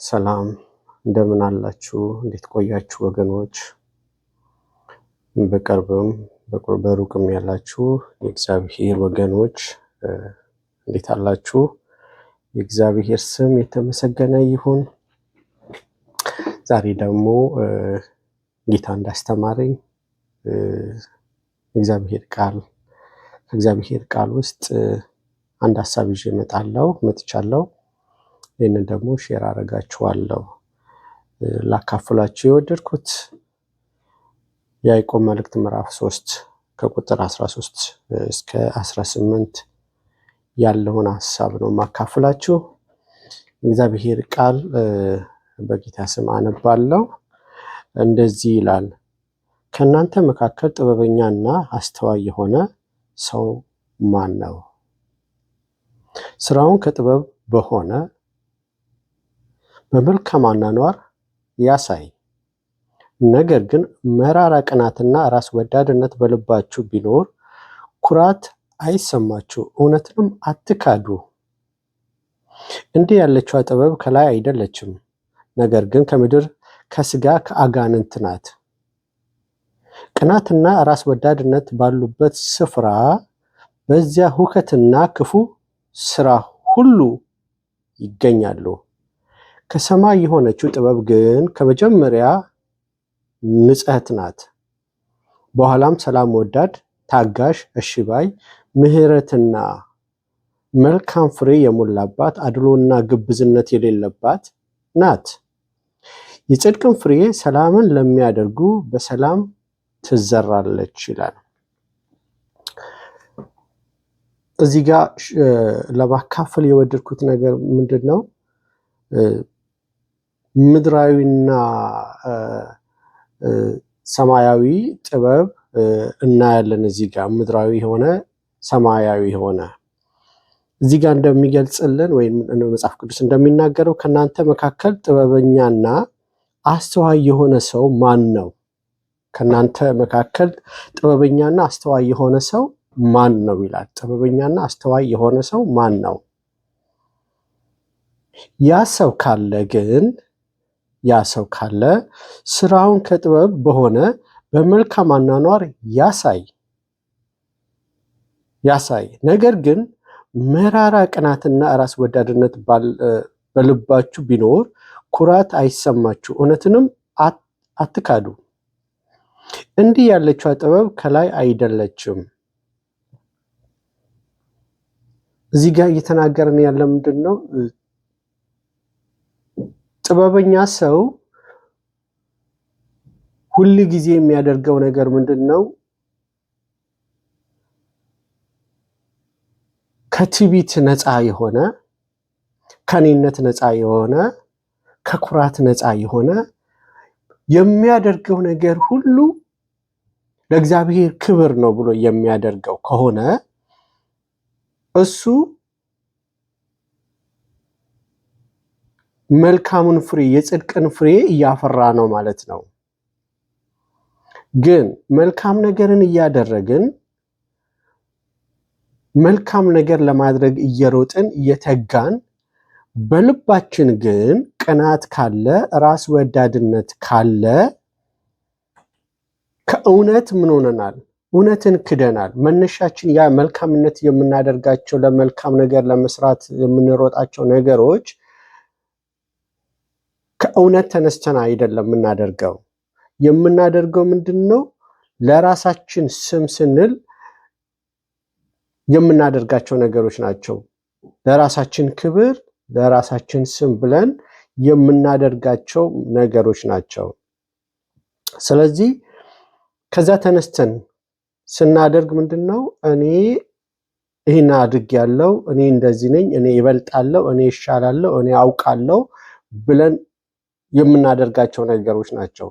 ሰላም እንደምን አላችሁ? እንዴት ቆያችሁ ወገኖች? በቅርብም በሩቅም ያላችሁ የእግዚአብሔር ወገኖች እንዴት አላችሁ? የእግዚአብሔር ስም የተመሰገነ ይሁን። ዛሬ ደግሞ ጌታ እንዳስተማረኝ ከእግዚአብሔር ቃል ውስጥ አንድ ሐሳብ ይዤ መጥቻለሁ። ይህንን ደግሞ ሼር አደርጋችኋለሁ። ላካፍላችሁ የወደድኩት የያዕቆብ መልእክት ምዕራፍ 3 ከቁጥር 13 እስከ 18 ያለውን ሐሳብ ነው ማካፍላችሁ። እግዚአብሔር ቃል በጌታ ስም አነባለሁ። እንደዚህ ይላል፣ ከእናንተ መካከል ጥበበኛና አስተዋይ የሆነ ሰው ማን ነው? ስራውን ከጥበብ በሆነ በመልካም አኗኗር ያሳይ። ነገር ግን መራራ ቅናትና ራስ ወዳድነት በልባችሁ ቢኖር ኩራት አይሰማችሁ፣ እውነትንም አትካዱ። እንዲህ ያለችዋ ጥበብ ከላይ አይደለችም፣ ነገር ግን ከምድር ከስጋ ከአጋንንት ናት። ቅናትና ራስ ወዳድነት ባሉበት ስፍራ በዚያ ሁከትና ክፉ ስራ ሁሉ ይገኛሉ። ከሰማይ የሆነችው ጥበብ ግን ከመጀመሪያ ንጽሕት ናት፣ በኋላም ሰላም ወዳድ፣ ታጋሽ፣ እሺ ባይ፣ ምሕረትና መልካም ፍሬ የሞላባት፣ አድሎና ግብዝነት የሌለባት ናት። የጽድቅን ፍሬ ሰላምን ለሚያደርጉ በሰላም ትዘራለች ይላል። እዚህ ጋር ለማካፈል የወደድኩት ነገር ምንድን ነው? ምድራዊና ሰማያዊ ጥበብ እናያለን። እዚህ ጋር ምድራዊ የሆነ ሰማያዊ የሆነ እዚህ ጋር እንደሚገልጽልን ወይም መጽሐፍ ቅዱስ እንደሚናገረው ከእናንተ መካከል ጥበበኛና አስተዋይ የሆነ ሰው ማን ነው? ከእናንተ መካከል ጥበበኛና አስተዋይ የሆነ ሰው ማን ነው ይላል። ጥበበኛና አስተዋይ የሆነ ሰው ማን ነው? ያ ሰው ካለ ስራውን ከጥበብ በሆነ በመልካም አኗኗር ያሳይ። ነገር ግን መራራ ቅናትና ራስ ወዳድነት በልባችሁ ቢኖር ኩራት አይሰማችሁ፣ እውነትንም አትካዱ። እንዲህ ያለችው ጥበብ ከላይ አይደለችም። እዚህ ጋር እየተናገረን ያለ ምንድን ነው? ጥበበኛ ሰው ሁል ጊዜ የሚያደርገው ነገር ምንድን ነው? ከትዕቢት ነፃ የሆነ፣ ከኔነት ነፃ የሆነ፣ ከኩራት ነፃ የሆነ የሚያደርገው ነገር ሁሉ ለእግዚአብሔር ክብር ነው ብሎ የሚያደርገው ከሆነ እሱ መልካሙን ፍሬ የጽድቅን ፍሬ እያፈራ ነው ማለት ነው። ግን መልካም ነገርን እያደረግን መልካም ነገር ለማድረግ እየሮጥን እየተጋን በልባችን ግን ቅናት ካለ፣ ራስ ወዳድነት ካለ ከእውነት ምን ሆነናል? እውነትን ክደናል። መነሻችን ያ መልካምነት የምናደርጋቸው ለመልካም ነገር ለመስራት የምንሮጣቸው ነገሮች ከእውነት ተነስተን አይደለም የምናደርገው ምንድን ነው? ለራሳችን ስም ስንል የምናደርጋቸው ነገሮች ናቸው። ለራሳችን ክብር፣ ለራሳችን ስም ብለን የምናደርጋቸው ነገሮች ናቸው። ስለዚህ ከዛ ተነስተን ስናደርግ ምንድን ነው? እኔ ይህን አድርጌያለሁ፣ እኔ እንደዚህ ነኝ፣ እኔ ይበልጣለሁ፣ እኔ ይሻላለሁ፣ እኔ አውቃለሁ ብለን የምናደርጋቸው ነገሮች ናቸው።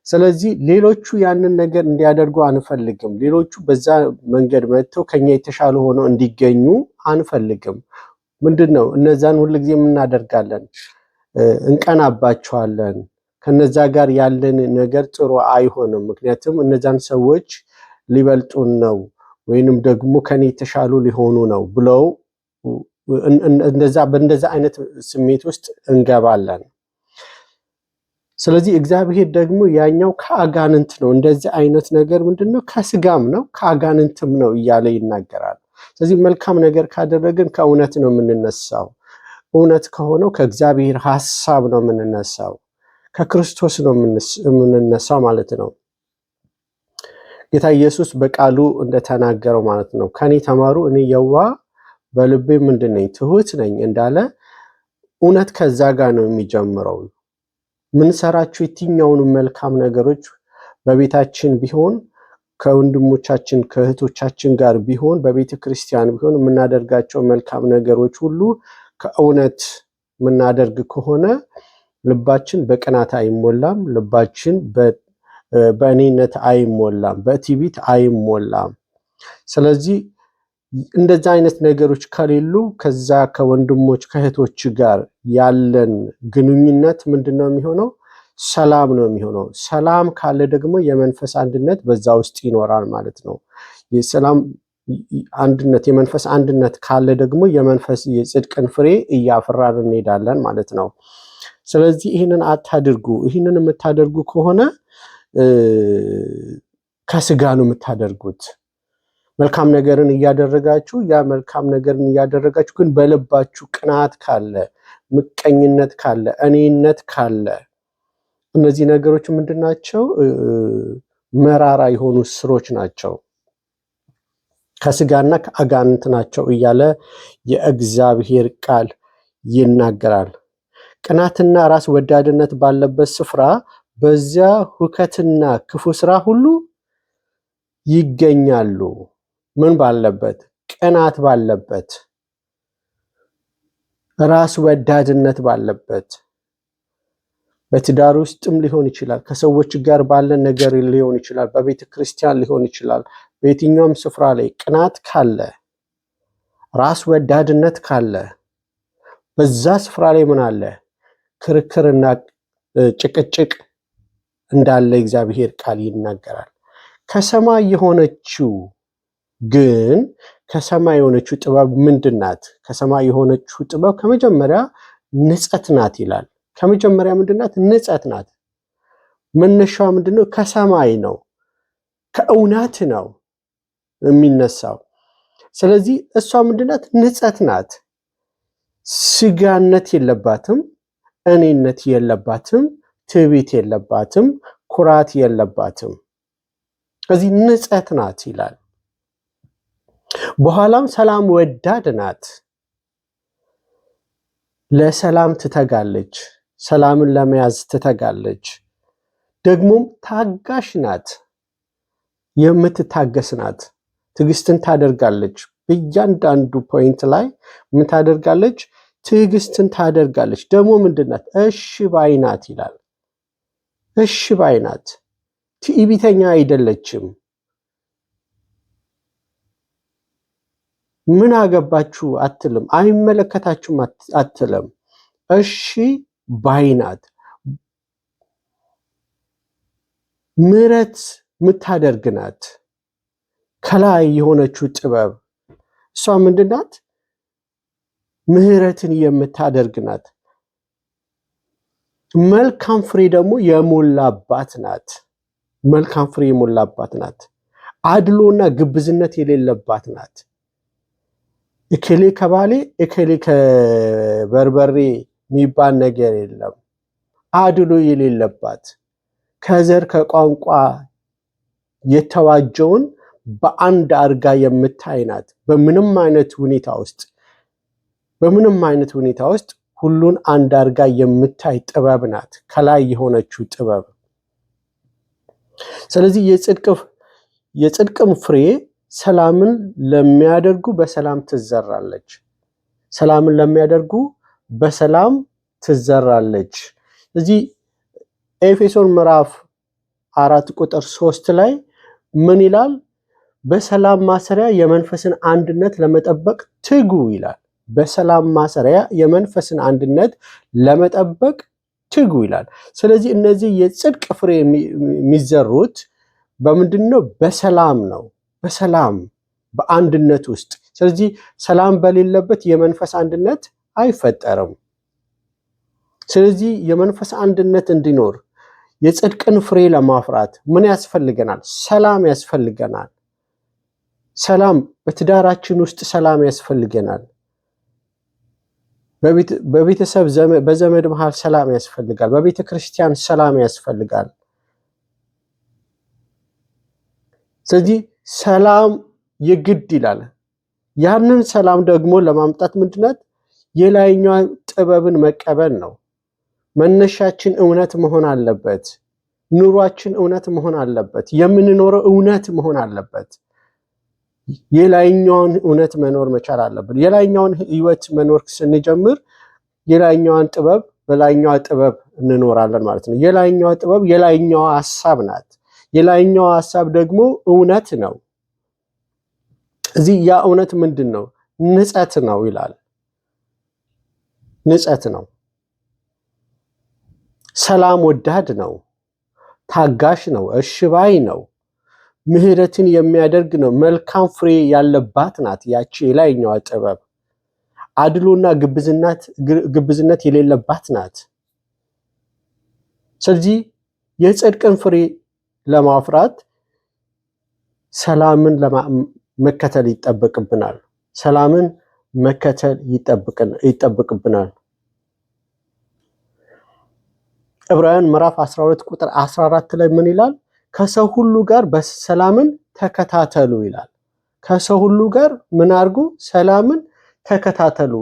ስለዚህ ሌሎቹ ያንን ነገር እንዲያደርጉ አንፈልግም። ሌሎቹ በዛ መንገድ መጥተው ከኛ የተሻሉ ሆነው እንዲገኙ አንፈልግም። ምንድን ነው? እነዛን ሁልጊዜ የምናደርጋለን፣ እንቀናባቸዋለን። ከነዛ ጋር ያለን ነገር ጥሩ አይሆንም። ምክንያቱም እነዛን ሰዎች ሊበልጡን ነው ወይንም ደግሞ ከኔ የተሻሉ ሊሆኑ ነው ብለው በእንደዛ አይነት ስሜት ውስጥ እንገባለን። ስለዚህ እግዚአብሔር ደግሞ ያኛው ከአጋንንት ነው፣ እንደዚህ አይነት ነገር ምንድነው? ከስጋም ነው ከአጋንንትም ነው እያለ ይናገራል። ስለዚህ መልካም ነገር ካደረግን ከእውነት ነው የምንነሳው። እውነት ከሆነው ከእግዚአብሔር ሐሳብ ነው የምንነሳው፣ ከክርስቶስ ነው የምንነሳው ማለት ነው። ጌታ ኢየሱስ በቃሉ እንደተናገረው ማለት ነው፣ ከኔ ተማሩ እኔ የዋህ በልቤ ምንድን ነኝ? ትሁት ነኝ እንዳለ እውነት ከዛ ጋር ነው የሚጀምረው። ምንሰራቸው የትኛውንም መልካም ነገሮች በቤታችን ቢሆን፣ ከወንድሞቻችን ከእህቶቻችን ጋር ቢሆን፣ በቤተ ክርስቲያን ቢሆን የምናደርጋቸው መልካም ነገሮች ሁሉ ከእውነት የምናደርግ ከሆነ ልባችን በቅናት አይሞላም፣ ልባችን በእኔነት አይሞላም፣ በትዕቢት አይሞላም። ስለዚህ እንደዛ አይነት ነገሮች ከሌሉ ከዛ ከወንድሞች ከእህቶች ጋር ያለን ግንኙነት ምንድን ነው የሚሆነው? ሰላም ነው የሚሆነው። ሰላም ካለ ደግሞ የመንፈስ አንድነት በዛ ውስጥ ይኖራል ማለት ነው። የሰላም አንድነት የመንፈስ አንድነት ካለ ደግሞ የመንፈስ የጽድቅን ፍሬ እያፈራን እንሄዳለን ማለት ነው። ስለዚህ ይህንን አታድርጉ። ይህንን የምታደርጉ ከሆነ ከስጋ ነው የምታደርጉት። መልካም ነገርን እያደረጋችሁ መልካም ነገርን እያደረጋችሁ ግን በልባችሁ ቅናት ካለ፣ ምቀኝነት ካለ፣ እኔነት ካለ እነዚህ ነገሮች ምንድናቸው? መራራ የሆኑ ስሮች ናቸው፣ ከስጋና ከአጋንንት ናቸው እያለ የእግዚአብሔር ቃል ይናገራል። ቅናትና ራስ ወዳድነት ባለበት ስፍራ በዚያ ሁከትና ክፉ ስራ ሁሉ ይገኛሉ። ምን ባለበት? ቅናት ባለበት፣ ራስ ወዳድነት ባለበት፣ በትዳር ውስጥም ሊሆን ይችላል፣ ከሰዎች ጋር ባለን ነገር ሊሆን ይችላል፣ በቤተ ክርስቲያን ሊሆን ይችላል። በየትኛውም ስፍራ ላይ ቅናት ካለ፣ ራስ ወዳድነት ካለ በዛ ስፍራ ላይ ምን አለ? ክርክርና ጭቅጭቅ እንዳለ እግዚአብሔር ቃል ይናገራል። ከሰማይ የሆነችው ግን ከሰማይ የሆነችው ጥበብ ምንድናት? ከሰማይ የሆነችው ጥበብ ከመጀመሪያ ንጸት ናት ይላል። ከመጀመሪያ ምንድናት? ንጸት ናት። መነሻዋ ምንድነው? ከሰማይ ነው፣ ከእውነት ነው የሚነሳው። ስለዚህ እሷ ምንድናት? ንጸት ናት። ስጋነት የለባትም፣ እኔነት የለባትም፣ ትዕቢት የለባትም፣ ኩራት የለባትም። ስለዚህ ንጸት ናት ይላል። በኋላም ሰላም ወዳድ ናት፣ ለሰላም ትተጋለች፣ ሰላምን ለመያዝ ትተጋለች። ደግሞም ታጋሽ ናት፣ የምትታገስ ናት፣ ትዕግስትን ታደርጋለች። በእያንዳንዱ ፖይንት ላይ ምን ታደርጋለች? ትዕግስትን ታደርጋለች። ደግሞ ምንድናት? እሺ ባይ ናት ይላል። እሺ ባይ ናት፣ ትዕቢተኛ አይደለችም። ምን አገባችሁ አትልም፣ አይመለከታችሁም አትልም። እሺ ባይ ናት። ምሕረት የምታደርግ ናት። ከላይ የሆነችው ጥበብ እሷ ምንድናት? ምሕረትን የምታደርግ ናት። መልካም ፍሬ ደግሞ የሞላባት ናት። መልካም ፍሬ የሞላባት ናት። አድሎና ግብዝነት የሌለባት ናት። እከሌ ከባሌ እከሌ ከበርበሬ የሚባል ነገር የለም። አድሎ የሌለባት፣ ከዘር ከቋንቋ የተዋጀውን በአንድ አርጋ የምታይ ናት። በምንም አይነት ሁኔታ ውስጥ ሁሉን አንድ አርጋ የምታይ ጥበብ ናት፣ ከላይ የሆነችው ጥበብ። ስለዚህ የጽድቅም ፍሬ ሰላምን ለሚያደርጉ በሰላም ትዘራለች። ሰላምን ለሚያደርጉ በሰላም ትዘራለች። እዚህ ኤፌሶን ምዕራፍ 4:3 ላይ ምን ይላል? በሰላም ማሰሪያ የመንፈስን አንድነት ለመጠበቅ ትጉ ይላል። በሰላም ማሰሪያ የመንፈስን አንድነት ለመጠበቅ ትጉ ይላል። ስለዚህ እነዚህ የጽድቅ ፍሬ የሚዘሩት በምንድን ነው? በሰላም ነው። በሰላም በአንድነት ውስጥ። ስለዚህ ሰላም በሌለበት የመንፈስ አንድነት አይፈጠርም። ስለዚህ የመንፈስ አንድነት እንዲኖር የጽድቅን ፍሬ ለማፍራት ምን ያስፈልገናል? ሰላም ያስፈልገናል። ሰላም በትዳራችን ውስጥ ሰላም ያስፈልገናል። በቤተሰብ በዘመድ መሃል ሰላም ያስፈልጋል። በቤተ ክርስቲያን ሰላም ያስፈልጋል። ስለዚህ ሰላም የግድ ይላል። ያንን ሰላም ደግሞ ለማምጣት ምንድናት? የላይኛው ጥበብን መቀበል ነው። መነሻችን እውነት መሆን አለበት። ኑሯችን እውነት መሆን አለበት። የምንኖረው እውነት መሆን አለበት። የላይኛውን እውነት መኖር መቻል አለብን። የላይኛውን ህይወት መኖር ስንጀምር የላይኛዋን ጥበብ በላይኛዋ ጥበብ እንኖራለን ማለት ነው። የላይኛዋ ጥበብ የላይኛዋ ሐሳብ ናት። የላይኛዋ ሐሳብ ደግሞ እውነት ነው። እዚህ ያ እውነት ምንድን ነው? ንጸት ነው ይላል። ንጸት ነው። ሰላም ወዳድ ነው። ታጋሽ ነው። እሺ ባይ ነው። ምሕረትን የሚያደርግ ነው። መልካም ፍሬ ያለባት ናት ያቺ የላይኛዋ ጥበብ። አድሎና ግብዝነት የሌለባት ናት። ስለዚህ የጽድቅን ፍሬ ለማፍራት ሰላምን መከተል ይጠበቅብናል። ሰላምን መከተል ይጠበቅብናል። ዕብራውያን ምዕራፍ 12:14 ላይ ምን ይላል? ከሰው ሁሉ ጋር በሰላምን ተከታተሉ ይላል። ከሰው ሁሉ ጋር ምን አድርጉ? ሰላምን ተከታተሉ፣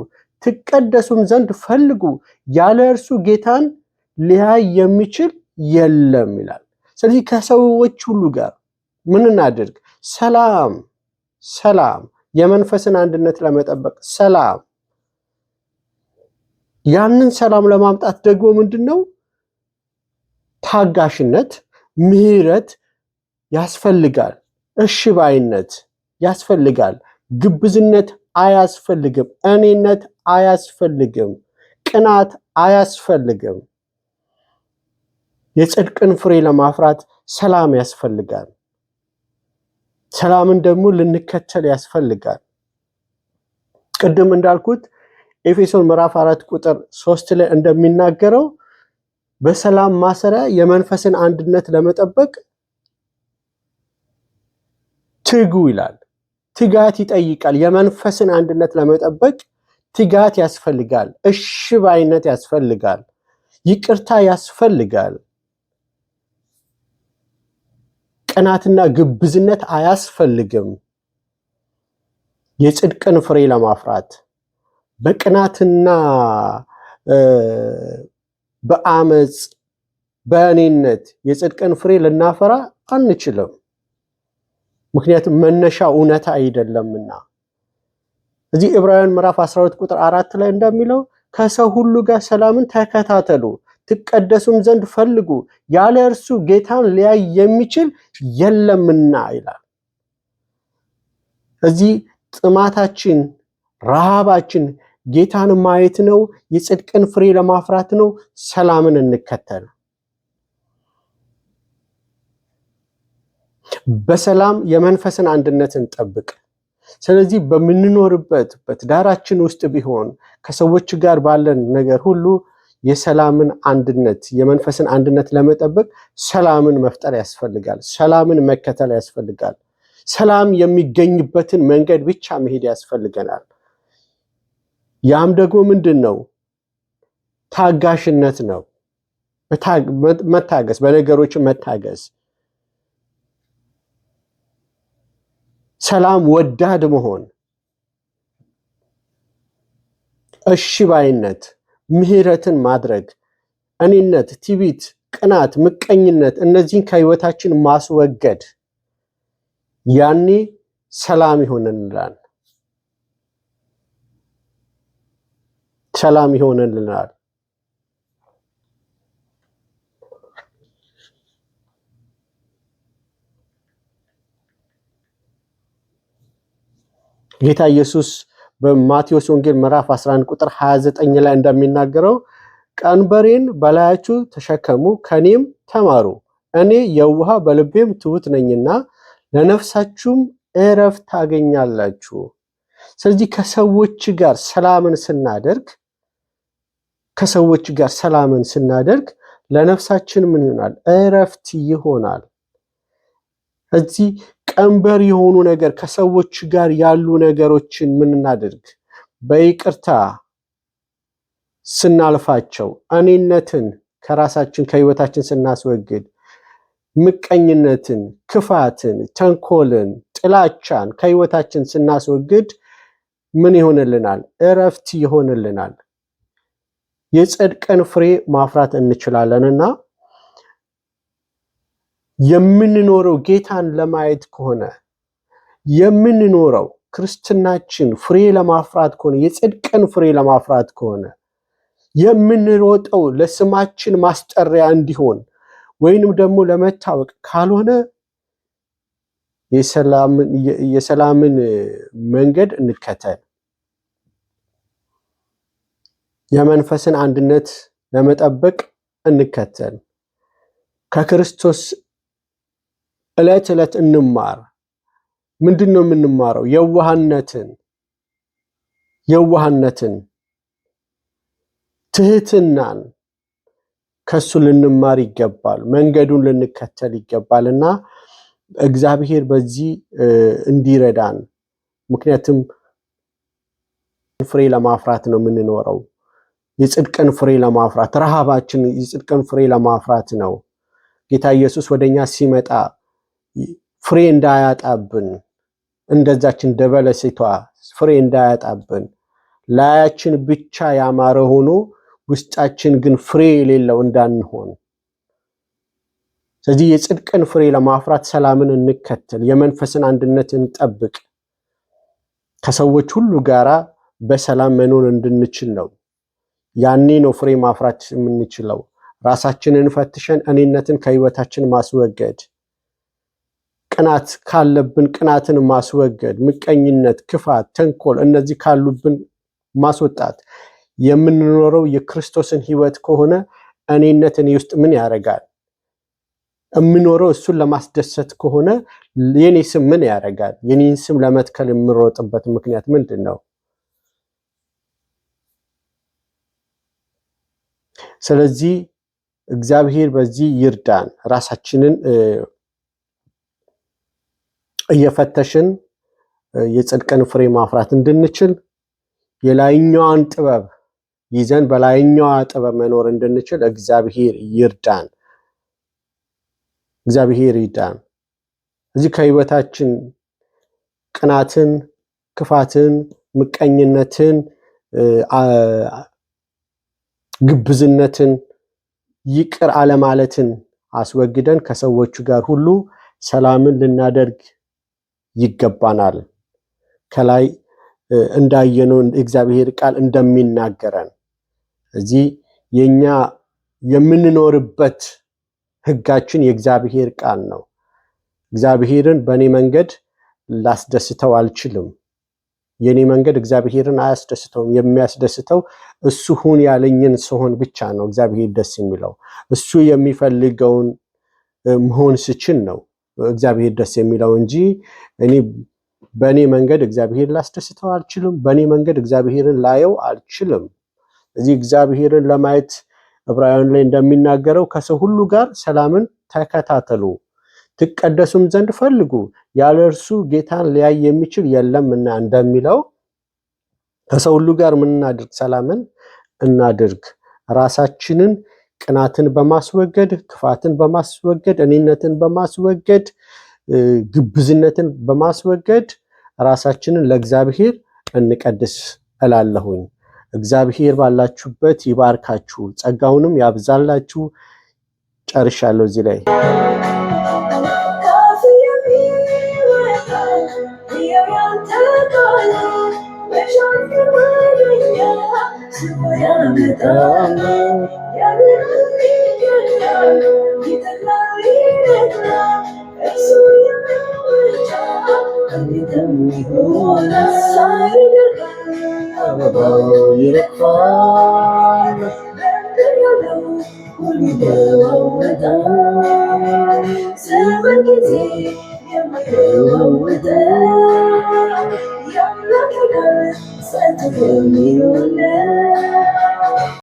ትቀደሱም ዘንድ ፈልጉ፣ ያለ እርሱ ጌታን ሊያይ የሚችል የለም ይላል። ስለዚህ ከሰዎች ሁሉ ጋር ምን እናድርግ? ሰላም፣ የመንፈስን አንድነት ለመጠበቅ ሰላም። ያንን ሰላም ለማምጣት ደግሞ ምንድን ነው? ታጋሽነት፣ ምህረት ያስፈልጋል። እሺ ባይነት ያስፈልጋል። ግብዝነት አያስፈልግም። እኔነት አያስፈልግም። ቅናት አያስፈልግም። የጽድቅን ፍሬ ለማፍራት ሰላም ያስፈልጋል። ሰላምን ደግሞ ልንከተል ያስፈልጋል። ቅድም እንዳልኩት ኤፌሶን ምዕራፍ 4 ቁጥር 3 ላይ እንደሚናገረው በሰላም ማሰሪያ የመንፈስን አንድነት ለመጠበቅ ትጉ ይላል። ትጋት ይጠይቃል። የመንፈስን አንድነት ለመጠበቅ ትጋት ያስፈልጋል። እሺ ባይነት ያስፈልጋል። ይቅርታ ያስፈልጋል። ቅናትና ግብዝነት አያስፈልግም። የጽድቅን ፍሬ ለማፍራት በቅናትና በአመፅ በእኔነት የጽድቅን ፍሬ ልናፈራ አንችልም። ምክንያቱም መነሻ እውነታ አይደለምና። እዚህ ዕብራውያን ምዕራፍ 12 ቁጥር 4 ላይ እንደሚለው ከሰው ሁሉ ጋር ሰላምን ተከታተሉ፣ ትቀደሱም ዘንድ ፈልጉ፣ ያለ እርሱ ጌታን ሊያይ የሚችል የለምና ይላል። እዚህ ጥማታችን፣ ረሃባችን ጌታን ማየት ነው። የጽድቅን ፍሬ ለማፍራት ነው። ሰላምን እንከተል። በሰላም የመንፈስን አንድነትን ጠብቅ። ስለዚህ በምንኖርበት በትዳራችን ውስጥ ቢሆን ከሰዎች ጋር ባለን ነገር ሁሉ የሰላምን አንድነት የመንፈስን አንድነት ለመጠበቅ ሰላምን መፍጠር ያስፈልጋል። ሰላምን መከተል ያስፈልጋል። ሰላም የሚገኝበትን መንገድ ብቻ መሄድ ያስፈልገናል። ያም ደግሞ ምንድን ነው? ታጋሽነት ነው። መታገስ፣ በነገሮች መታገስ፣ ሰላም ወዳድ መሆን፣ እሺ ባይነት፣ ምህረትን ማድረግ፣ እኔነት፣ ትዕቢት፣ ቅናት፣ ምቀኝነት እነዚህን ከህይወታችን ማስወገድ፣ ያኔ ሰላም ይሆንልናል። ሰላም ይሆንልናል። ጌታ ኢየሱስ በማቴዎስ ወንጌል ምዕራፍ 11 ቁጥር 29 ላይ እንደሚናገረው ቀንበሬን በላያችሁ ተሸከሙ፣ ከኔም ተማሩ፣ እኔ የዋህ በልቤም ትሁት ነኝና ለነፍሳችሁም እረፍት ታገኛላችሁ። ስለዚህ ከሰዎች ጋር ሰላምን ለነፍሳችን ምን ይሆናል? እረፍት ይሆናል። እዚህ ቀንበር የሆኑ ነገር ከሰዎች ጋር ያሉ ነገሮችን ምን እናድርግ? በይቅርታ ስናልፋቸው፣ እኔነትን ከራሳችን ከህይወታችን ስናስወግድ፣ ምቀኝነትን፣ ክፋትን፣ ተንኮልን፣ ጥላቻን ከህይወታችን ስናስወግድ ምን ይሆንልናል? እረፍት ይሆንልናል። የጽድቅን ፍሬ ማፍራት እንችላለንና የምንኖረው ጌታን ለማየት ከሆነ የምንኖረው ክርስትናችን ፍሬ ለማፍራት ከሆነ የጽድቅን ፍሬ ለማፍራት ከሆነ የምንሮጠው ለስማችን ማስጠሪያ እንዲሆን ወይንም ደግሞ ለመታወቅ ካልሆነ የሰላምን መንገድ እንከተል። የመንፈስን አንድነት ለመጠበቅ እንከተል። ከክርስቶስ ዕለት ዕለት እንማር። ምንድን ነው የምንማረው? የዋህነትን፣ ትህትናን ከሱ ልንማር ይገባል። መንገዱን ልንከተል ይገባልና እግዚአብሔር በዚህ እንዲረዳን። ምክንያቱም ፍሬ ለማፍራት ነው የምንኖረው። የጽድቅን ፍሬ ለማፍራት ረሃባችን የጽድቅን ፍሬ ለማፍራት ነው። ጌታ ኢየሱስ ወደኛ ሲመጣ ፍሬ እንዳያጣብን፣ እንደዛች እንደ በለሲቷ ፍሬ እንዳያጣብን፣ ላያችን ብቻ ያማረ ሆኖ ውስጣችን ግን ፍሬ የሌለው እንዳንሆን፣ ስለዚህ የጽድቅን ፍሬ ለማፍራት ሰላምን እንከተል፣ የመንፈስን አንድነት እንጠብቅ፣ ከሰዎች ሁሉ ጋራ በሰላም መኖር እንድንችል ነው። ያኔ ነው ፍሬ ማፍራት የምንችለው። ራሳችንን ፈትሸን እኔነትን ከህይወታችን ማስወገድ፣ ቅናት ካለብን ቅናትን ማስወገድ፣ ምቀኝነት፣ ክፋት፣ ተንኮል እነዚህ ካሉብን ማስወጣት። የምንኖረው የክርስቶስን ህይወት ከሆነ እኔነት እኔ ውስጥ ምን ያደርጋል? የምኖረው እሱን ለማስደሰት ከሆነ የኔ ስም ምን ያደርጋል? የኔን ስም ለመትከል የምሮጥበት ምክንያት ምንድን ነው? ስለዚህ እግዚአብሔር በዚህ ይርዳን። ራሳችንን እየፈተሽን የጽድቅን ፍሬ ማፍራት እንድንችል የላይኛዋን ጥበብ ይዘን በላይኛዋ ጥበብ መኖር እንድንችል እግዚአብሔር ይርዳን። እግዚአብሔር ይርዳን። እዚህ ከህይወታችን ቅናትን፣ ክፋትን፣ ምቀኝነትን፣ ግብዝነትን፣ ይቅር አለማለትን አስወግደን ከሰዎቹ ጋር ሁሉ ሰላምን ልናደርግ ይገባናል። ከላይ እንዳየነው እግዚአብሔር ቃል እንደሚናገረን እዚህ የኛ የምንኖርበት ህጋችን የእግዚአብሔር ቃል ነው። እግዚአብሔርን በእኔ መንገድ ላስደስተው አልችልም። የኔ መንገድ እግዚአብሔርን አያስደስተውም። የሚያስደስተው እሱ ሁን ያለኝን ስሆን ብቻ ነው እግዚአብሔር ደስ የሚለው። እሱ የሚፈልገውን መሆን ስችል ነው እግዚአብሔር ደስ የሚለው እንጂ እኔ በእኔ መንገድ እግዚአብሔር ላስደስተው አልችልም። በእኔ መንገድ እግዚአብሔርን ላየው አልችልም። እዚህ እግዚአብሔርን ለማየት ዕብራውያን ላይ እንደሚናገረው ከሰው ሁሉ ጋር ሰላምን ተከታተሉ፣ ትቀደሱም ዘንድ ፈልጉ፣ ያለ እርሱ ጌታን ሊያይ የሚችል የለምና እንደሚለው ከሰው ሁሉ ጋር ምን እናድርግ? ሰላምን እናድርግ። ራሳችንን ቅናትን በማስወገድ፣ ክፋትን በማስወገድ፣ እኔነትን በማስወገድ፣ ግብዝነትን በማስወገድ ራሳችንን ለእግዚአብሔር እንቀድስ እላለሁኝ። እግዚአብሔር ባላችሁበት ይባርካችሁ፣ ጸጋውንም ያብዛላችሁ። ጨርሻለሁ እዚህ ላይ።